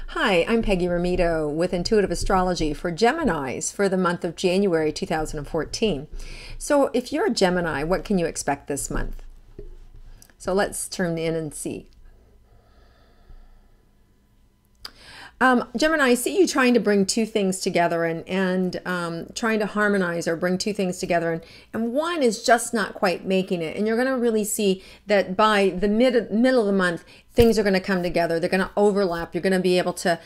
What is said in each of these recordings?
Hi, I'm Peggy Rometo with Intuitive Astrology for Geminis for the month of January 2014. So if you're a Gemini, what can you expect this month? So let's turn in and see. Gemini, I see you trying to bring two things together and trying to harmonize or bring two things together. And one is just not quite making it. And you're going to really see that by the middle of the month, things are going to come together. They're going to overlap. You're going to be able to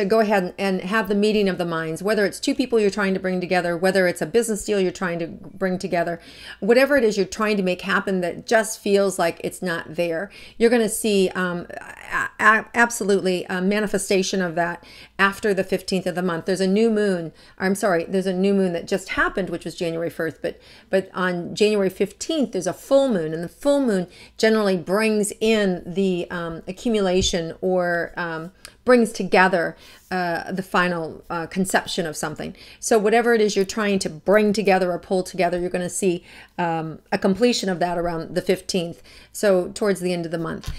go ahead and have the meeting of the minds, whether it's two people you're trying to bring together, whether it's a business deal you're trying to bring together, whatever it is you're trying to make happen that just feels like it's not there. You're going to see absolutely a manifestation of that after the 15th of the month. There's a new moon. I'm sorry, there's a new moon that just happened, which was January 1st, but on January 15th, there's a full moon, and the full moon generally brings in the accumulation or brings together the final conception of something. So whatever it is you're trying to bring together or pull together, you're going to see a completion of that around the 15th, so towards the end of the month.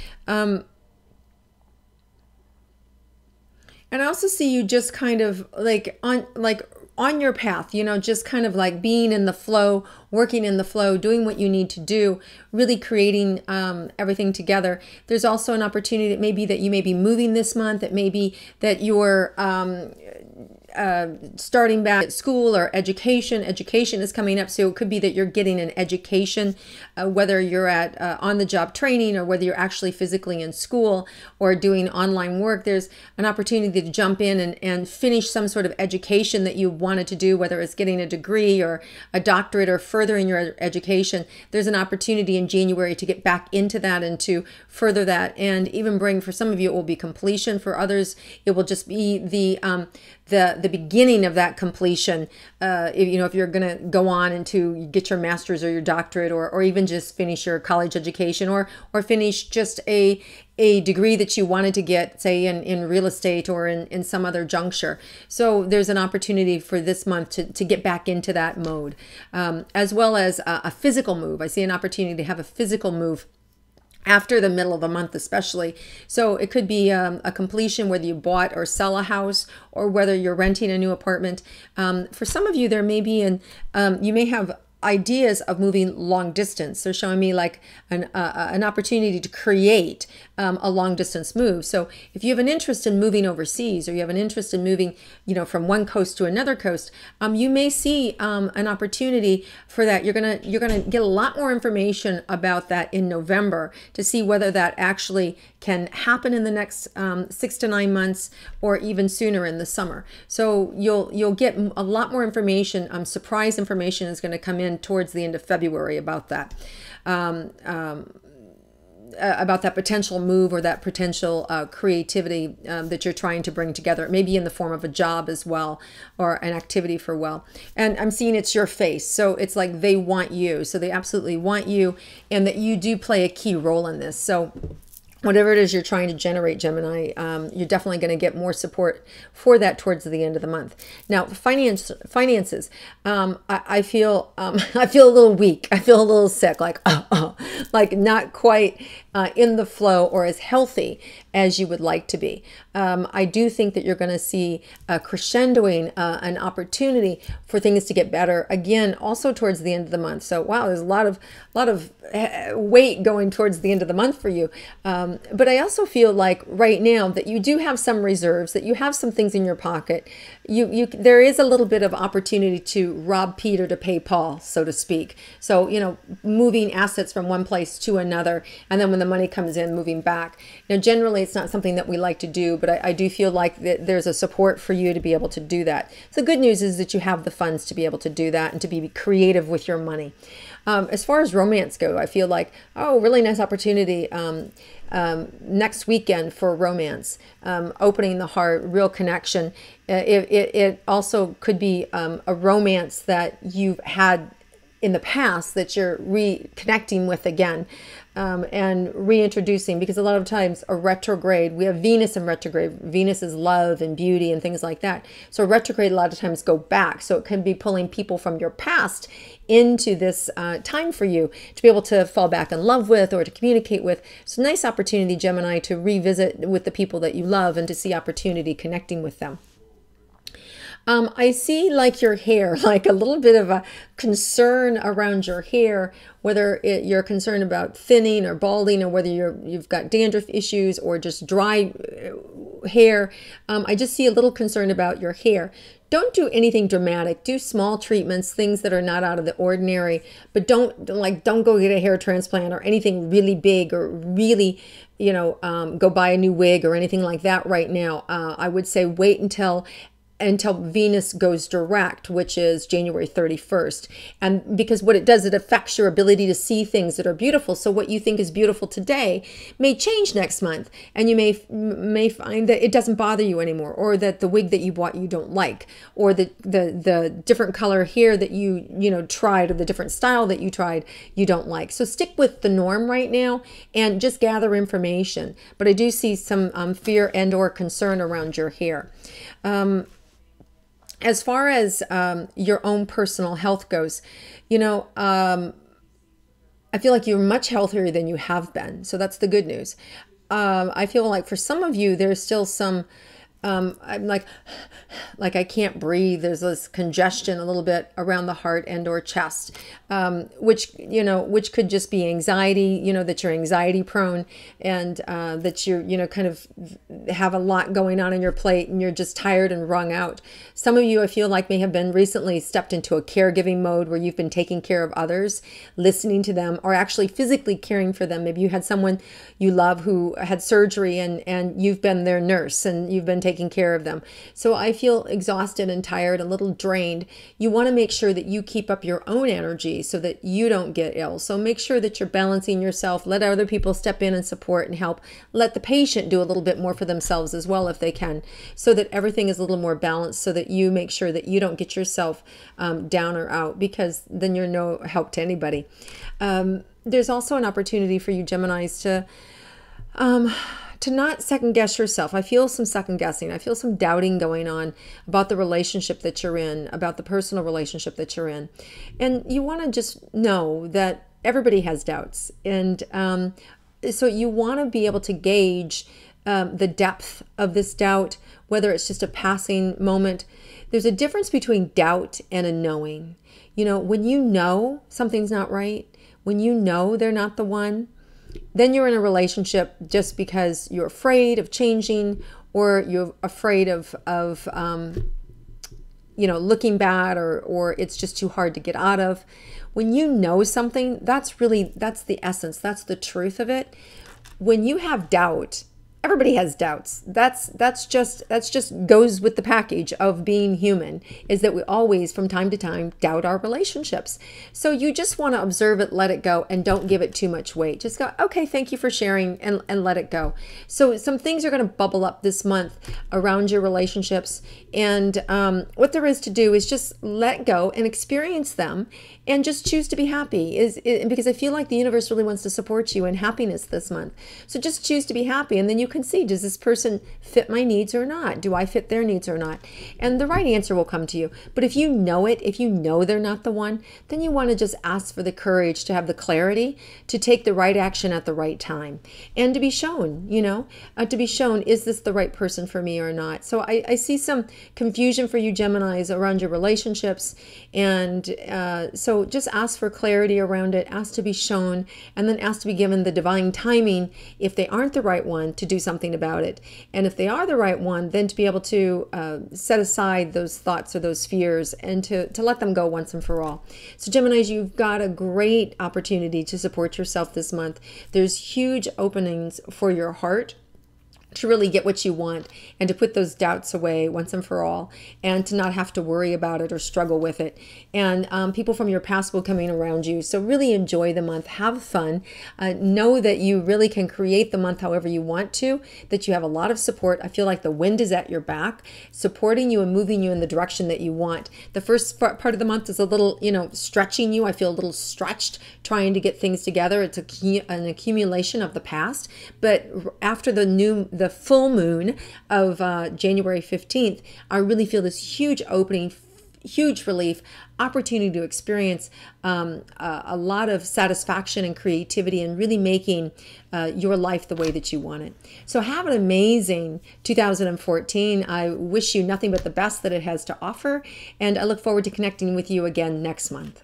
And I also see you just kind of on your path, you know, just kind of like being in the flow, working in the flow, doing what you need to do, really creating everything together. There's also an opportunity that maybe that you may be moving this month. It may be that you're starting back at school or education. Education is coming up, so it could be that you're getting an education, whether you're at on-the-job training or whether you're actually physically in school or doing online work. There's an opportunity to jump in and finish some sort of education that you wanted to do, whether it's getting a degree or a doctorate or furthering your education. There's an opportunity in January to get back into that and to further that, and even bring, for some of you, it will be completion. For others, it will just be the beginning of that completion. If you're going to go on and to get your master's or your doctorate, or even just finish your college education, or finish just a degree that you wanted to get, say in real estate or in some other juncture. So there's an opportunity for this month to get back into that mode, as well as a physical move. I see an opportunity to have a physical move after the middle of the month, especially. So it could be a completion, whether you bought or sell a house, or whether you're renting a new apartment. For some of you, there may be you may have ideas of moving long distance. They're showing me like an opportunity to create a long distance move. So if you have an interest in moving overseas, or you have an interest in moving, from one coast to another coast, you may see an opportunity for that. You're gonna get a lot more information about that in November to see whether that actually can happen in the next 6 to 9 months, or even sooner in the summer. So you'll get a lot more information. Surprise information is going to come in towards the end of February about that. About that potential move or that potential creativity that you're trying to bring together. It may be in the form of a job as well, or an activity for well. And I'm seeing it's your face. So it's like they want you. So they absolutely want you, and that you do play a key role in this. So whatever it is you're trying to generate, Gemini, you're definitely going to get more support for that towards the end of the month. Now, finances. I feel I feel a little weak. I feel a little sick, like not quite in the flow or as healthy as you would like to be. I do think that you're going to see crescendoing, an opportunity for things to get better again, also towards the end of the month. So wow, there's a lot of weight going towards the end of the month for you. But I also feel like right now that you do have some reserves, that you have some things in your pocket. There is a little bit of opportunity to rob Peter to pay Paul, so to speak. So, moving assets from one place to another, and then when the money comes in, moving back. Now, generally, it's not something that we like to do, but I do feel like that there's a support for you to be able to do that. So the good news is that you have the funds to be able to do that and to be creative with your money. As far as romance go, I feel like, really nice opportunity next weekend for romance, opening the heart, real connection. It also could be a romance that you've had in the past that you're reconnecting with again, and reintroducing, because a lot of times a retrograde, we have Venus in retrograde. Venus is love and beauty and things like that. So retrograde a lot of times go back. So it can be pulling people from your past into this time for you to be able to fall back in love with or to communicate with. It's a nice opportunity, Gemini, to revisit with the people that you love and to see opportunity connecting with them. I see like your hair, like a little bit of a concern around your hair, whether you're concerned about thinning or balding, or whether you've got dandruff issues or just dry hair. I just see a little concern about your hair. Don't do anything dramatic. Do small treatments, things that are not out of the ordinary, but don't go get a hair transplant or anything really big or really, go buy a new wig or anything like that right now. I would say wait until Venus goes direct, which is January 31st. And because what it does, it affects your ability to see things that are beautiful. So what you think is beautiful today may change next month. And you may find that it doesn't bother you anymore, or that the wig that you bought you don't like, or the different color hair that you tried, or the different style that you tried you don't like. So stick with the norm right now and just gather information. But I do see some fear and or concern around your hair. As far as your own personal health goes, I feel like you're much healthier than you have been. So that's the good news. I feel like for some of you, there's still some, I'm like I can't breathe. There's this congestion a little bit around the heart and or chest, which could just be anxiety, that you're anxiety prone, and that you're, kind of have a lot going on your plate and you're just tired and wrung out. Some of you, I feel like, may have been recently stepped into a caregiving mode where you've been taking care of others, listening to them, or actually physically caring for them. Maybe you had someone you love who had surgery and you've been their nurse and you've been taking care of them. So I feel exhausted and tired, a little drained. You want to make sure that you keep up your own energy so that you don't get ill. So make sure that you're balancing yourself. Let other people step in and support and help. Let the patient do a little bit more for themselves as well if they can, so that everything is a little more balanced, so that you make sure that you don't get yourself down or out, because then you're no help to anybody. There's also an opportunity for you, Geminis, to not second guess yourself. I feel some second guessing. I feel some doubting going on about the relationship that you're in, about the personal relationship that you're in. And you want to just know that everybody has doubts. And so you want to be able to gauge the depth of this doubt, whether it's just a passing moment. There's a difference between doubt and a knowing. When you know something's not right, when you know they're not the one, then you're in a relationship just because you're afraid of changing, or you're afraid of looking bad, or it's just too hard to get out of. When you know something, that's the essence. That's the truth of it. When you have doubt, everybody has doubts. That's just goes with the package of being human, is that we always from time to time doubt our relationships. So you just want to observe it, let it go, and don't give it too much weight. Just go, okay, thank you for sharing, and let it go. So some things are going to bubble up this month around your relationships, and what there is to do is just let go and experience them and just choose to be happy, because I feel like the universe really wants to support you in happiness this month. So just choose to be happy, and then you can see, does this person fit my needs or not? Do I fit their needs or not? And the right answer will come to you. But if you know it, if you know they're not the one, then you want to just ask for the courage to have the clarity to take the right action at the right time, and to be shown, is this the right person for me or not? So I see some confusion for you, Geminis, around your relationships, and so just ask for clarity around it, ask to be shown, and then ask to be given the divine timing, if they aren't the right one, to do something about it. And if they are the right one, then to be able to set aside those thoughts or those fears, and to let them go once and for all. So Geminis, you've got a great opportunity to support yourself this month. There's huge openings for your heart to really get what you want, and to put those doubts away once and for all, and to not have to worry about it or struggle with it. And people from your past will come in around you. So really enjoy the month. Have fun. Know that you really can create the month however you want to, that you have a lot of support. I feel like the wind is at your back, supporting you and moving you in the direction that you want. The first part of the month is a little, stretching you. I feel a little stretched trying to get things together. It's an accumulation of the past. But after the full moon of January 15th, I really feel this huge opening huge relief, opportunity to experience a lot of satisfaction and creativity and really making your life the way that you want it. So have an amazing 2014. I wish you nothing but the best that it has to offer, and I look forward to connecting with you again next month.